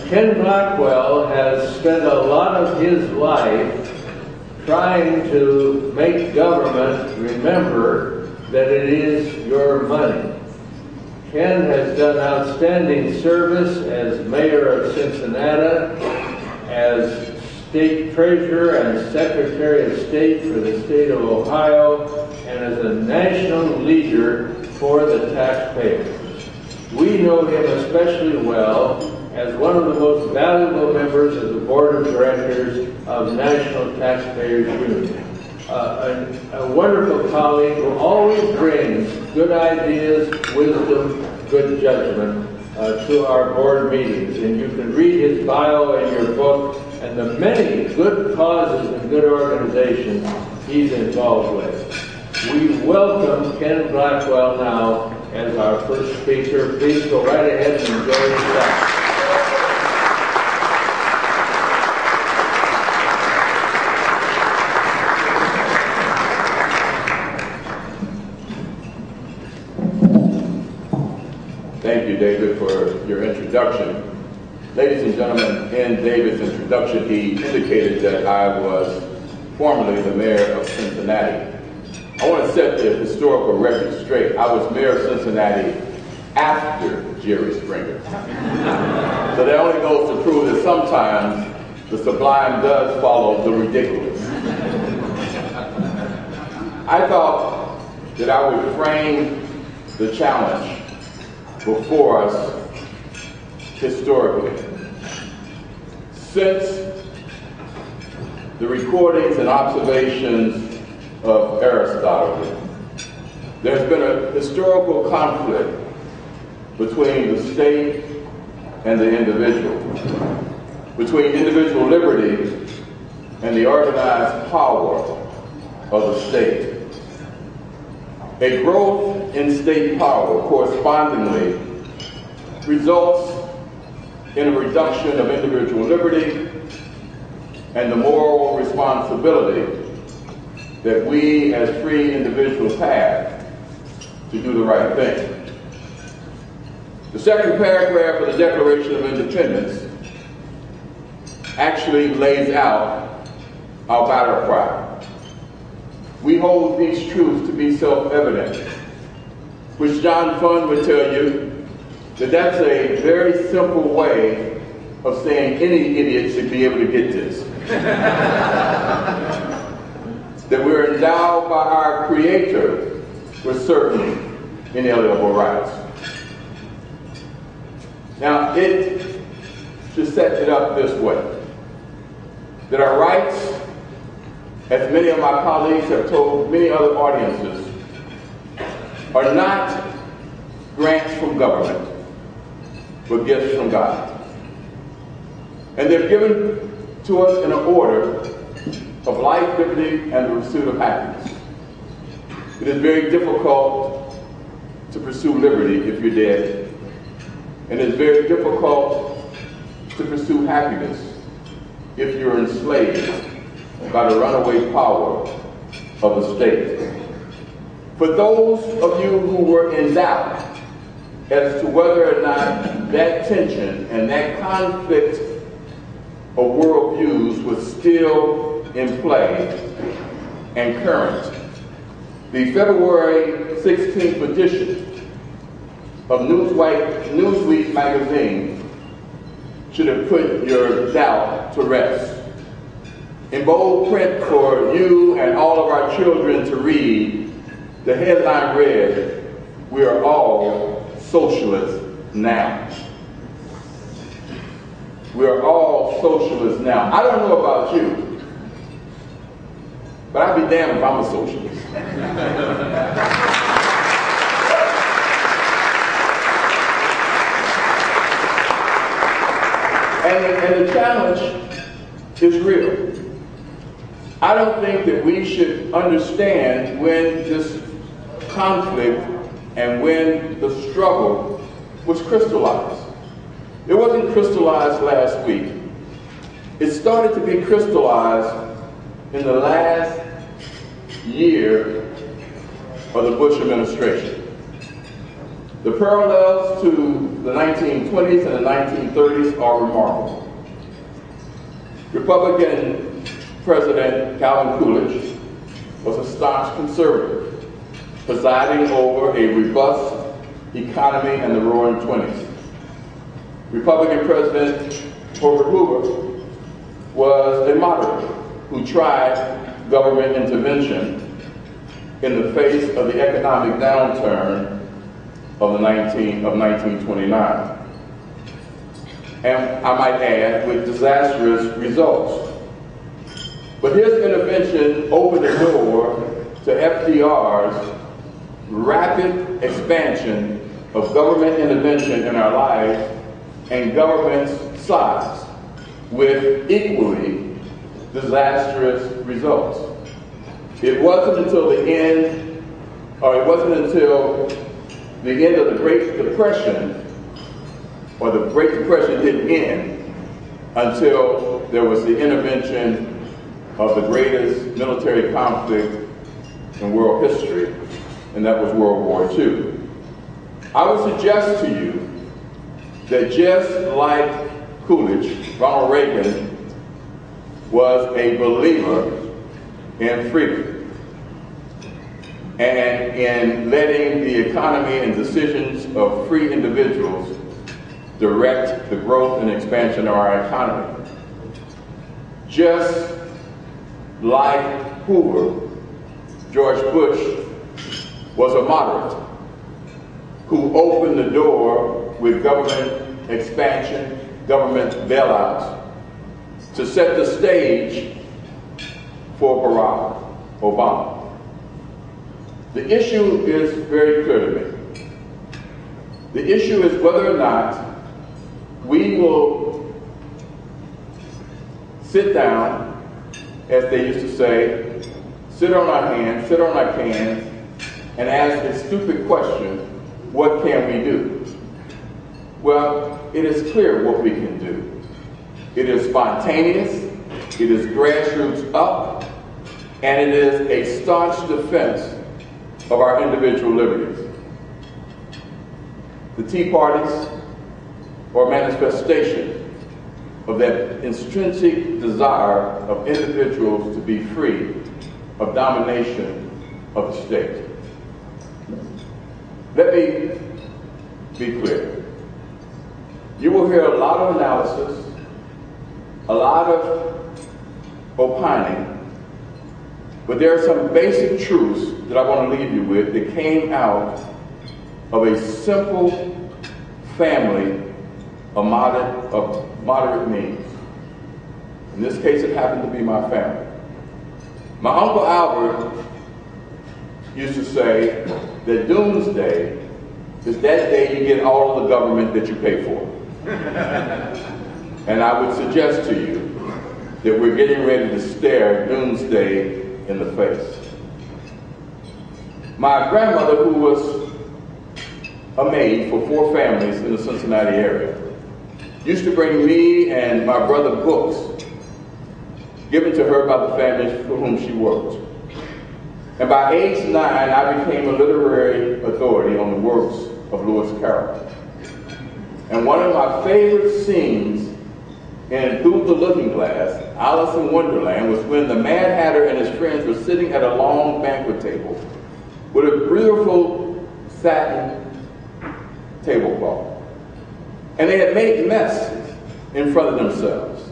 Ken Blackwell has spent a lot of his life trying to make government remember that it is your money. Ken has done outstanding service as mayor of Cincinnati, as state treasurer and secretary of state for the state of Ohio, and as a national leader for the taxpayers. We know him especially well as one of the most valuable members of the board of directors of National Taxpayers Union. A wonderful colleague who always brings good ideas, wisdom, good judgment to our board meetings. And you can read his bio in your book and the many good causes and good organizations he's involved with. We welcome Ken Blackwell now as our first speaker. Please go right ahead and enjoy yourself. Thank you, David, for your introduction. Ladies and gentlemen, in David's introduction, he indicated that I was formerly the mayor of Cincinnati. I want to set the historical record straight. I was mayor of Cincinnati after Jerry Springer. So that only goes to prove that sometimes the sublime does follow the ridiculous. I thought that I would frame the challenge before us historically. Since the recordings and observations of Aristotle, there's been a historical conflict between the state and the individual, between individual liberty and the organized power of the state. A growth in state power correspondingly results in a reduction of individual liberty and the moral responsibility that we as free individuals have to do the right thing. The second paragraph of the Declaration of Independence actually lays out our battle cry. We hold these truths to be self-evident, which John Funn would tell you that that's a very simple way of saying any idiot should be able to get this. That we're endowed by our Creator with certain inalienable rights. Now, it should set it up this way, that our rights, as many of my colleagues have told many other audiences, are not grants from government, but gifts from God. And they're given to us in an order of life, liberty, and the pursuit of happiness. It is very difficult to pursue liberty if you're dead. And it's very difficult to pursue happiness if you're enslaved by the runaway power of the state. For those of you who were in doubt as to whether or not that tension and that conflict of worldviews was still in play and current, the February 16th edition of Newsweek magazine should have put your doubt to rest. In bold print for you and all of our children to read, the headline read, "We are all socialists now." We are all socialists now. I don't know about you, but I'd be damned if I'm a socialist. And the challenge is real. I don't think that we should understand when this conflict and when the struggle was crystallized. It wasn't crystallized last week. It started to be crystallized in the last year of the Bush administration. The parallels to the 1920s and the 1930s are remarkable. Republican President Calvin Coolidge was a staunch conservative, presiding over a robust economy in the roaring 20s. Republican President Herbert Hoover was a moderate who tried government intervention in the face of the economic downturn of 1929. And I might add, with disastrous results. But his intervention opened the door to FDR's rapid expansion of government intervention in our lives and government's size, with equally disastrous results. It wasn't until the end of the Great Depression, or the Great Depression didn't end until there was the intervention of the greatest military conflict in world history, and that was World War II. I would suggest to you that just like Coolidge, Ronald Reagan was a believer in freedom and in letting the economy and decisions of free individuals direct the growth and expansion of our economy. Just like Hoover, George Bush was a moderate who opened the door with government expansion, government bailouts, to set the stage for Barack Obama. The issue is very clear to me. The issue is whether or not we will sit down, as they used to say, sit on our hands, sit on our cans, and ask the stupid question, what can we do? Well, it is clear what we can do. It is spontaneous, it is grassroots up, and it is a staunch defense of our individual liberties. The Tea Parties are a manifestation of that intrinsic desire of individuals to be free of domination of the state. Let me be clear. You will hear a lot of analysis, a lot of opining, but there are some basic truths that I want to leave you with that came out of a simple family of moderate means. In this case, it happened to be my family. My Uncle Albert used to say that doomsday is that day you get all of the government that you pay for. And I would suggest to you that we're getting ready to stare doomsday in the face. My grandmother, who was a maid for 4 families in the Cincinnati area, used to bring me and my brother books given to her by the families for whom she worked. And by age 9, I became a literary authority on the works of Lewis Carroll. And one of my favorite scenes in Through the Looking Glass, Alice in Wonderland, was when the Mad Hatter and his friends were sitting at a long banquet table with a beautiful satin tablecloth. And they had made messes in front of themselves.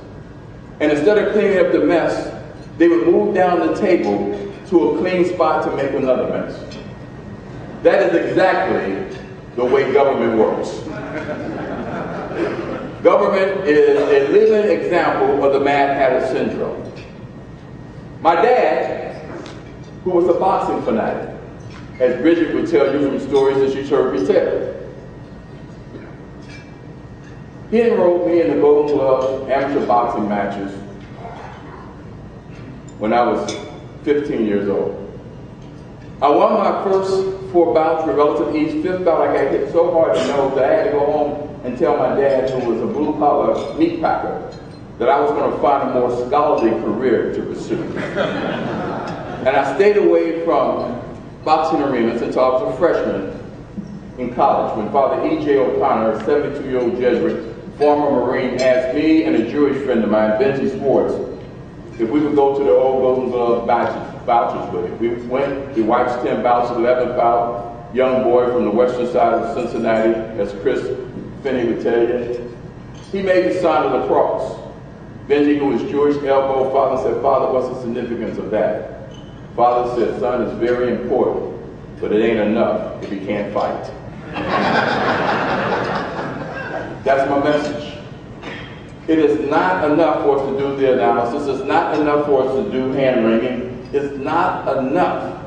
And instead of cleaning up the mess, they would move down the table to a clean spot to make another mess. That is exactly the way government works. Government is a living example of the Mad Hatter syndrome. My dad, who was a boxing fanatic, as Bridget would tell you from stories that she's heard me tell, he enrolled me in the Golden Glove amateur boxing matches when I was 15 years old. I won my first 4 bouts with relative ease. 5th bout, I got hit so hard in the nose that I had to go home and tell my dad, who was a blue-collar meat packer, that I was going to find a more scholarly career to pursue. And I stayed away from boxing arenas until I was a freshman in college when Father E.J. O'Connor, a 72-year-old Jesuit, former Marine, asked me and a Jewish friend of mine, Benji Schwartz, if we would go to the old Golden Glove vouchers with him. We went, we watched 10 bouts, 11th bout, young boy from the western side of Cincinnati, as Chris Finney would tell you. He made the sign of the cross. Benji, who was Jewish, elbowed Father and said, Father, what's the significance of that? Father said, son, it's very important, but it ain't enough if he can't fight. That's my message. It is not enough for us to do the analysis. It's not enough for us to do hand-wringing. It's not enough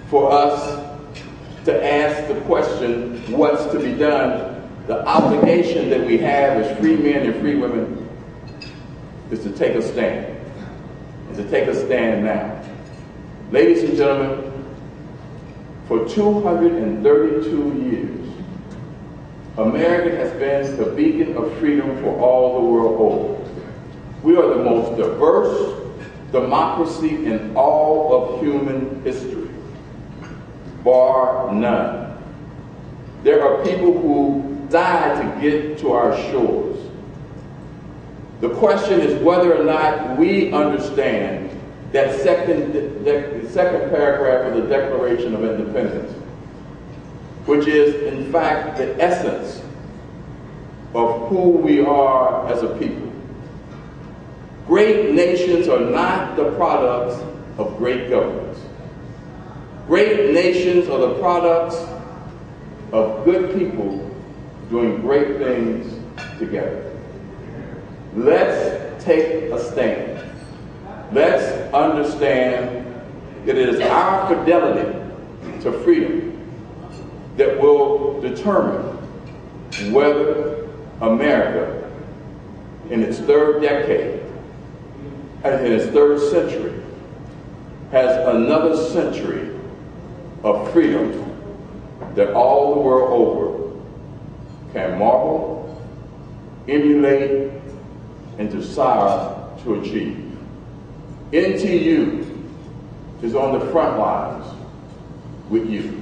for us to ask the question, what's to be done? The obligation that we have as free men and free women is to take a stand. And to take a stand now. Ladies and gentlemen, for 232 years, America has been the beacon of freedom for all the world over. We are the most diverse democracy in all of human history, bar none. There are people who died to get to our shores. The question is whether or not we understand that second paragraph of the Declaration of Independence, which is, in fact, the essence of who we are as a people. Great nations are not the products of great governments. Great nations are the products of good people doing great things together. Let's take a stand. Let's understand that it is our fidelity to freedom that will determine whether America, in its third decade, and in its third century, has another century of freedom that all the world over can marvel, emulate, and desire to achieve. NTU is on the front lines with you.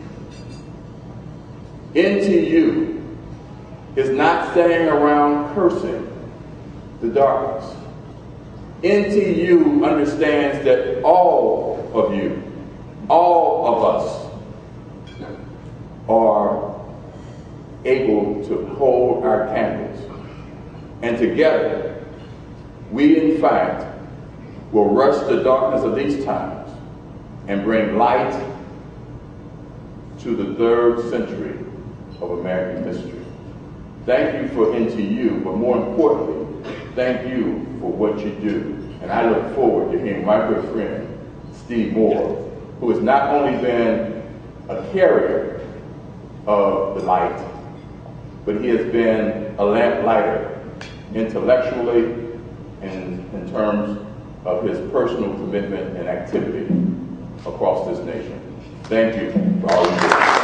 NTU is not standing around cursing the darkness. NTU understands that all of you, all of us, are able to hold our candles. And together, we in fact will rush the darkness of these times and bring light to the third century of American history. Thank you for NTU, but more importantly, thank you for what you do. And I look forward to hearing my good friend, Steve Moore, who has not only been a carrier of the light, but he has been a lamplighter intellectually and in terms of his personal commitment and activity across this nation. Thank you for all you do.